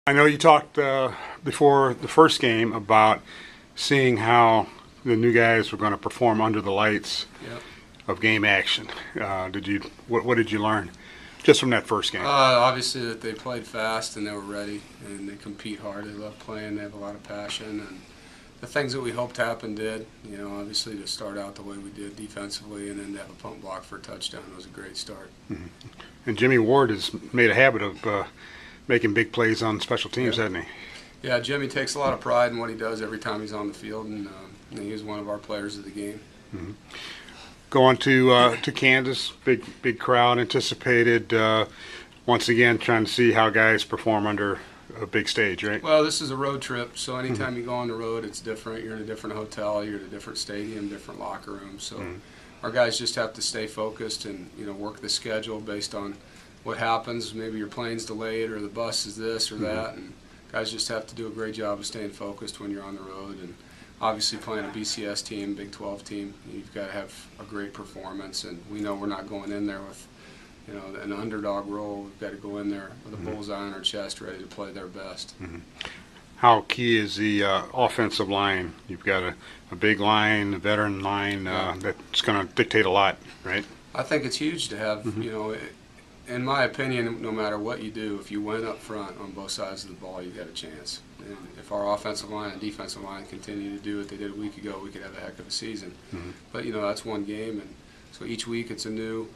I know you talked before the first game about seeing how the new guys were going to perform under the lights Yep. of game action. What did you learn just from that first game? Obviously that they played fast and they were ready and they compete hard. They love playing. They have a lot of passion, and the things that we hoped happened did. You know, obviously to start out the way we did defensively and then to have a punt block for a touchdown was a great start. Mm-hmm. And Jimmy Ward has made a habit of making big plays on special teams, hasn't he? Yeah, Jimmy takes a lot of pride in what he does every time he's on the field, and he is one of our players of the game. Mm-hmm. Going to Kansas, big crowd anticipated. Once again, trying to see how guys perform under a big stage, right? Well, this is a road trip, so anytime you go on the road, it's different. You're in a different hotel, you're in a different stadium, different locker room. So our guys just have to stay focused and work the schedule based on what happens. Maybe your plane's delayed or the bus is this or that, and guys just have to do a great job of staying focused when you're on the road. And obviously playing a BCS team, Big 12 team, you've got to have a great performance, and we know we're not going in there with an underdog role. We've got to go in there with a bullseye on our chest, ready to play their best. How key is the offensive line? You've got a big line, a veteran line that's going to dictate a lot, right? I think it's huge to have, in my opinion, no matter what you do, if you win up front on both sides of the ball, you've got a chance. And if our offensive line and defensive line continue to do what they did a week ago, we could have a heck of a season. But, that's one game, and so each week it's a new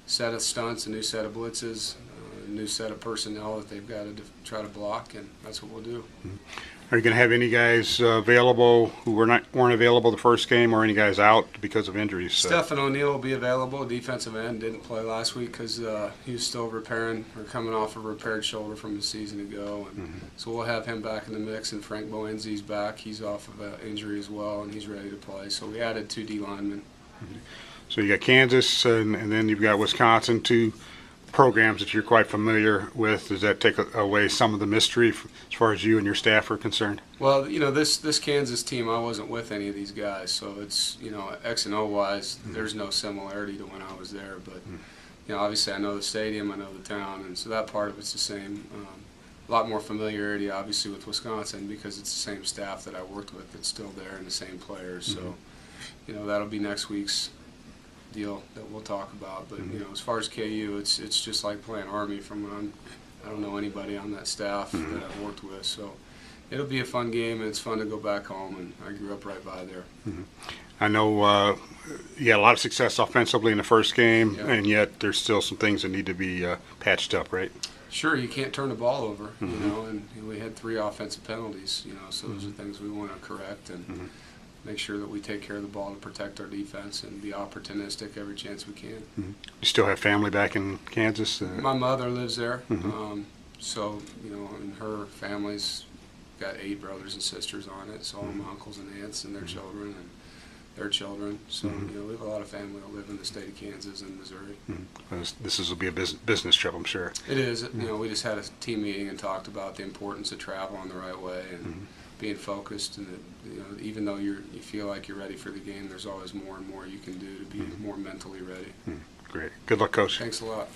set of stunts, a new set of blitzes, a new set of personnel that they've got to try to block, and that's what we'll do. Are you going to have any guys available who weren't available the first game, or any guys out because of injuries? Stephen O'Neal will be available. Defensive end didn't play last week because he was still repairing or coming off a repaired shoulder from a season ago, and so we'll have him back in the mix. And Frank Boenzi's back; he's off of an injury as well, and he's ready to play. So we added 2 D linemen. So you got Kansas, and then you've got Wisconsin, 2 programs that you're quite familiar with. Does that take away some of the mystery as far as you and your staff are concerned? Well, this Kansas team, I wasn't with any of these guys, so it's, X and O wise, there's no similarity to when I was there. But, obviously I know the stadium, I know the town, and so that part of it's the same. A lot more familiarity, obviously, with Wisconsin because it's the same staff that I worked with that's still there and the same players. So, that'll be next week's deal that we'll talk about. But as far as KU, it's just like playing Army from when I don't know anybody on that staff that I've worked with. So it'll be a fun game, and it's fun to go back home, and I grew up right by there. I know you had a lot of success offensively in the first game, and yet there's still some things that need to be patched up, right? Sure, you can't turn the ball over, and we had 3 offensive penalties, so those are things we want to correct and make sure that we take care of the ball to protect our defense and be opportunistic every chance we can. You still have family back in Kansas? My mother lives there, so and her family's got 8 brothers and sisters on it, so all my uncles and aunts and their children and their children. So we have a lot of family that live in the state of Kansas and Missouri. This will be a business trip, I'm sure. It is. We just had a team meeting and talked about the importance of traveling the right way and being focused, and that, even though you feel like you're ready for the game, there's always more and more you can do to be more mentally ready. Great. Good luck, Coach. Thanks a lot.